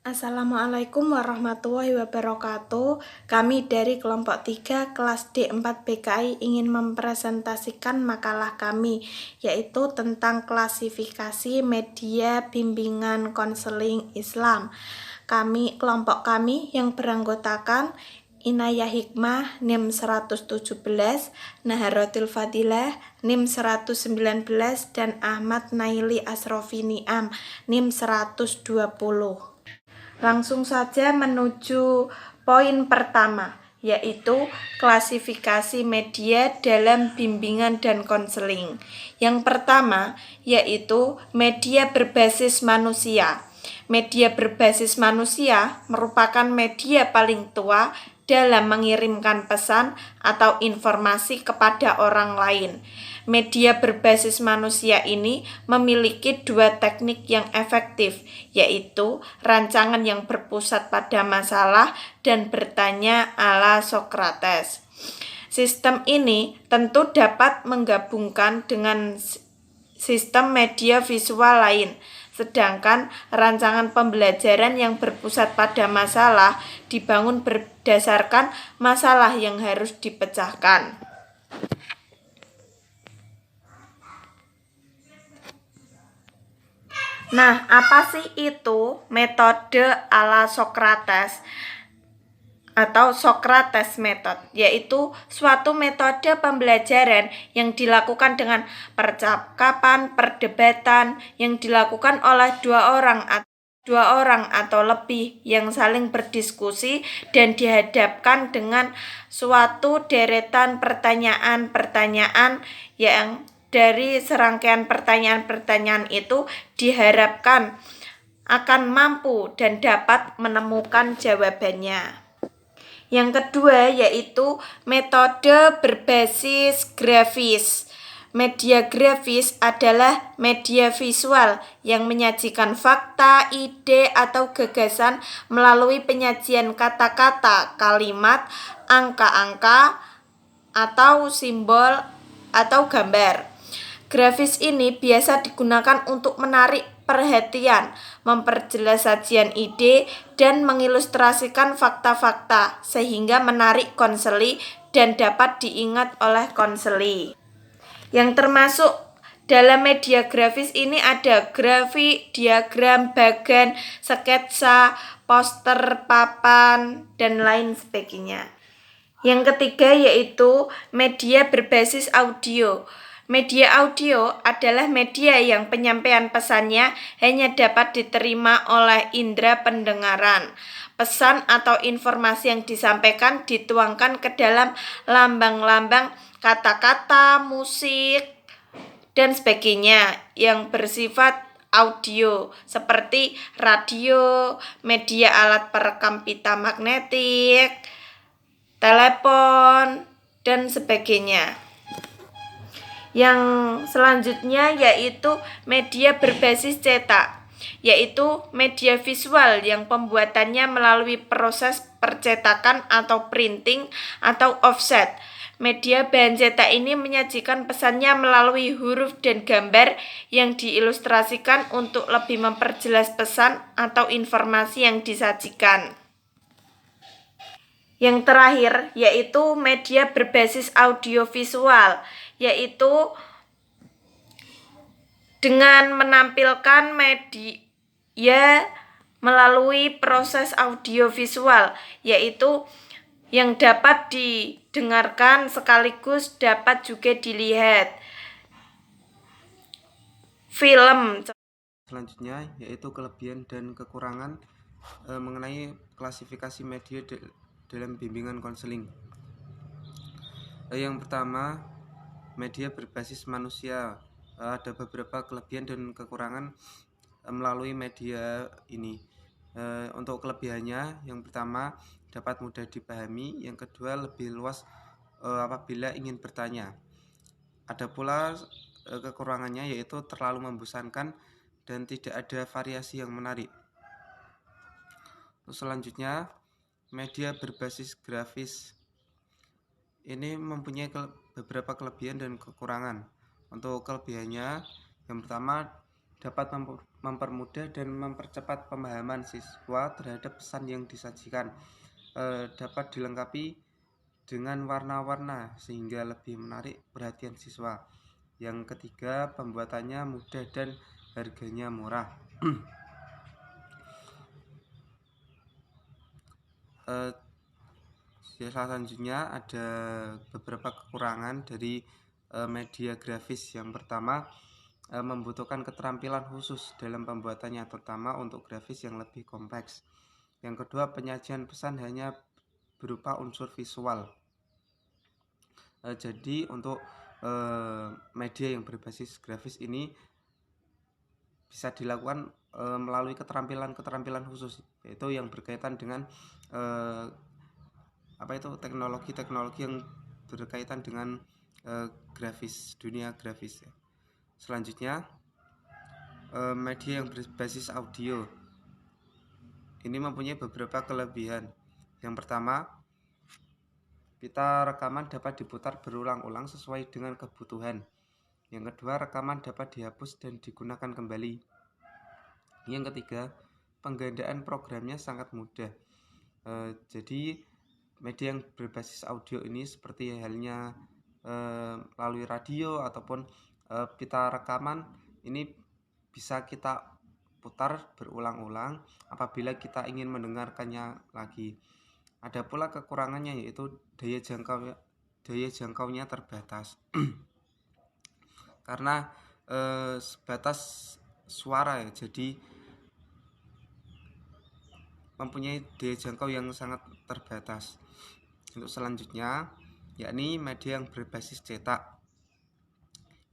Assalamualaikum warahmatullahi wabarakatuh. Kami dari kelompok 3 kelas D4 BKI ingin mempresentasikan makalah kami, yaitu tentang klasifikasi media bimbingan konseling Islam. Kelompok kami yang beranggotakan Inayah Hikmah NIM 117, Naharotil Fadilah NIM 119, dan Ahmad Naili Asrofi Niam NIM 120. Langsung saja menuju poin pertama, yaitu klasifikasi media dalam bimbingan dan konseling. Yang pertama, yaitu media berbasis manusia. Media berbasis manusia merupakan media paling tua dalam mengirimkan pesan atau informasi kepada orang lain. Media berbasis manusia ini memiliki dua teknik yang efektif, yaitu rancangan yang berpusat pada masalah dan bertanya ala Sokrates. Sistem ini tentu dapat menggabungkan dengan sistem media visual lain, sedangkan rancangan pembelajaran yang berpusat pada masalah dibangun berdasarkan masalah yang harus dipecahkan. Nah, apa sih itu metode ala Sokrates atau Sokrates Method? Yaitu suatu metode pembelajaran yang dilakukan dengan percakapan, perdebatan yang dilakukan oleh dua orang atau lebih yang saling berdiskusi dan dihadapkan dengan suatu deretan pertanyaan-pertanyaan yang dari serangkaian pertanyaan-pertanyaan itu diharapkan akan mampu dan dapat menemukan jawabannya. Yang kedua yaitu metode berbasis grafis. Media grafis adalah media visual yang menyajikan fakta, ide, atau gagasan melalui penyajian kata-kata, kalimat, angka-angka, atau simbol, atau gambar. Grafis ini biasa digunakan untuk menarik perhatian, memperjelas sajian ide, dan mengilustrasikan fakta-fakta sehingga menarik konseli dan dapat diingat oleh konseli. Yang termasuk dalam media grafis ini ada grafik, diagram, bagan, sketsa, poster, papan, dan lain sebagainya. Yang ketiga yaitu media berbasis audio. Media audio adalah media yang penyampaian pesannya hanya dapat diterima oleh indera pendengaran. Pesan atau informasi yang disampaikan dituangkan ke dalam lambang-lambang, kata-kata, musik, dan sebagainya yang bersifat audio seperti radio, media alat perekam pita magnetik, telepon, dan sebagainya. Yang selanjutnya yaitu media berbasis cetak, yaitu media visual yang pembuatannya melalui proses percetakan atau printing atau offset. Media bahan cetak ini menyajikan pesannya melalui huruf dan gambar yang diilustrasikan untuk lebih memperjelas pesan atau informasi yang disajikan. Yang terakhir yaitu media berbasis audiovisual, yaitu dengan menampilkan media melalui proses audiovisual, yaitu yang dapat didengarkan sekaligus dapat juga dilihat. Film. Selanjutnya yaitu kelebihan dan kekurangan mengenai klasifikasi media dalam bimbingan konseling. Yang pertama, media berbasis manusia. Ada beberapa kelebihan dan kekurangan melalui media ini. Untuk kelebihannya, yang pertama dapat mudah dipahami, yang kedua lebih luas apabila ingin bertanya. Ada pula kekurangannya yaitu terlalu membosankan dan tidak ada variasi yang menarik. Selanjutnya, media berbasis grafis ini mempunyai beberapa kelebihan dan kekurangan. Untuk kelebihannya, yang pertama dapat mempermudah dan mempercepat pemahaman siswa terhadap pesan yang disajikan. Dapat dilengkapi dengan warna-warna sehingga lebih menarik perhatian siswa. Yang ketiga, pembuatannya mudah dan harganya murah. Selanjutnya ada beberapa kekurangan dari media grafis. Yang pertama, membutuhkan keterampilan khusus dalam pembuatannya, terutama untuk grafis yang lebih kompleks. Yang kedua, penyajian pesan hanya berupa unsur visual. Jadi untuk media yang berbasis grafis ini bisa dilakukan melalui keterampilan khusus, yaitu yang berkaitan dengan teknologi yang berkaitan dengan grafis, dunia grafis. Selanjutnya, media yang berbasis audio ini mempunyai beberapa kelebihan. Yang pertama, pita rekaman dapat diputar berulang-ulang sesuai dengan kebutuhan. Yang kedua, rekaman dapat dihapus dan digunakan kembali. Yang ketiga, penggandaan programnya sangat mudah. Jadi media yang berbasis audio ini seperti halnya melalui radio ataupun pita rekaman ini bisa kita putar berulang-ulang apabila kita ingin mendengarkannya lagi. Ada pula kekurangannya, yaitu daya jangkaunya terbatas. Karena sebatas suara ya, jadi mempunyai daya jangkau yang sangat terbatas. Untuk selanjutnya, yakni media yang berbasis cetak.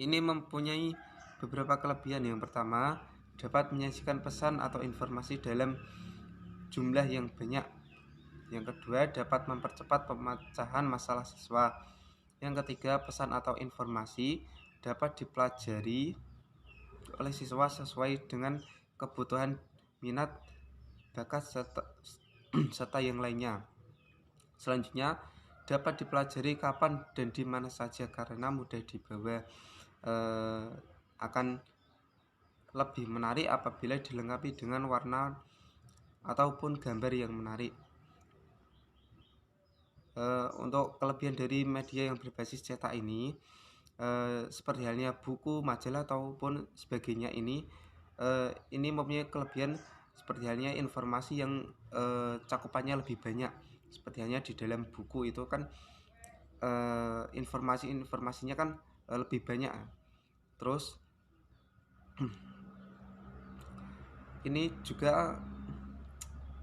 Ini mempunyai beberapa kelebihan. Yang pertama, dapat menyajikan pesan atau informasi dalam jumlah yang banyak. Yang kedua, dapat mempercepat pemecahan masalah siswa. Yang ketiga, pesan atau informasi dapat dipelajari oleh siswa sesuai dengan kebutuhan, minat, bakat, serta yang lainnya. Selanjutnya, dapat dipelajari kapan dan di mana saja karena mudah dibawa. Akan lebih menarik apabila dilengkapi dengan warna ataupun gambar yang menarik. Untuk kelebihan dari media yang berbasis cetak ini, seperti halnya buku, majalah ataupun sebagainya, ini mempunyai kelebihan seperti halnya informasi yang cakupannya lebih banyak. Seperti halnya di dalam buku itu kan informasinya kan lebih banyak. Terus ini juga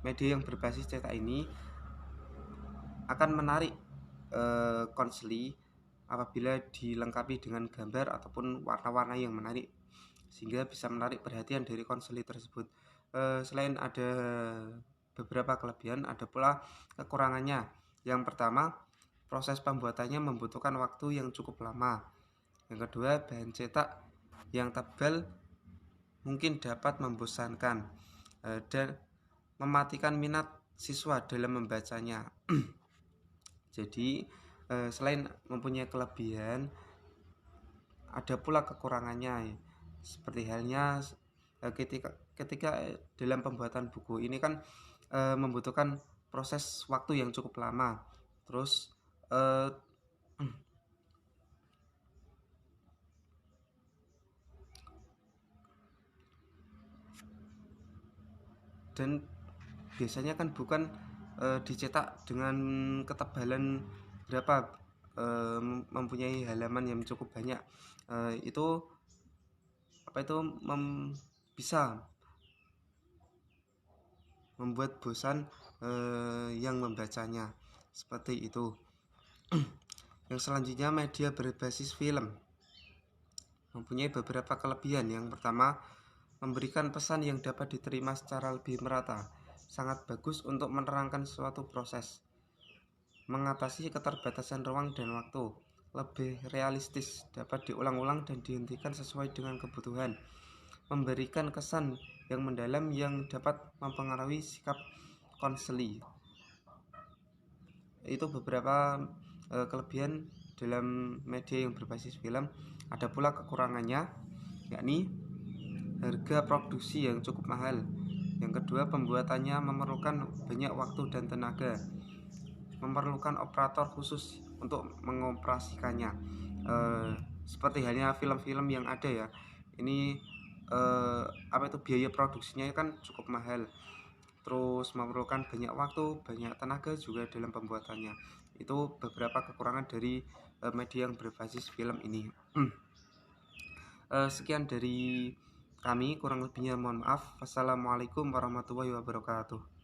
media yang berbasis cetak ini akan menarik konseli apabila dilengkapi dengan gambar ataupun warna-warna yang menarik, sehingga bisa menarik perhatian dari konseli tersebut. Selain ada beberapa kelebihan, ada pula kekurangannya. Yang pertama, proses pembuatannya membutuhkan waktu yang cukup lama. Yang kedua, bahan cetak yang tebal mungkin dapat membosankan dan mematikan minat siswa dalam membacanya. Jadi selain mempunyai kelebihan, ada pula kekurangannya. Seperti halnya ketika dalam pembuatan buku ini kan membutuhkan proses waktu yang cukup lama. Terus dan biasanya kan bukan dicetak dengan ketebalan berapa, mempunyai halaman yang cukup banyak, itu bisa membuat bosan yang membacanya, seperti itu. Yang selanjutnya, media berbasis film mempunyai beberapa kelebihan. Yang pertama, memberikan pesan yang dapat diterima secara lebih merata, sangat bagus untuk menerangkan suatu proses, mengatasi keterbatasan ruang dan waktu, lebih realistis, dapat diulang-ulang dan dihentikan sesuai dengan kebutuhan, memberikan kesan yang mendalam yang dapat mempengaruhi sikap konseli. Itu beberapa kelebihan dalam media yang berbasis film. Ada pula kekurangannya, yakni harga produksi yang cukup mahal. Yang kedua, pembuatannya memerlukan banyak waktu dan tenaga, memerlukan operator khusus untuk mengoperasikannya. Seperti halnya film-film yang ada ya, ini biaya produksinya kan cukup mahal, terus memerlukan banyak waktu, banyak tenaga juga dalam pembuatannya. Itu beberapa kekurangan dari media yang berbasis film ini. Sekian dari kami, kurang lebihnya mohon maaf. Wassalamualaikum warahmatullahi wabarakatuh.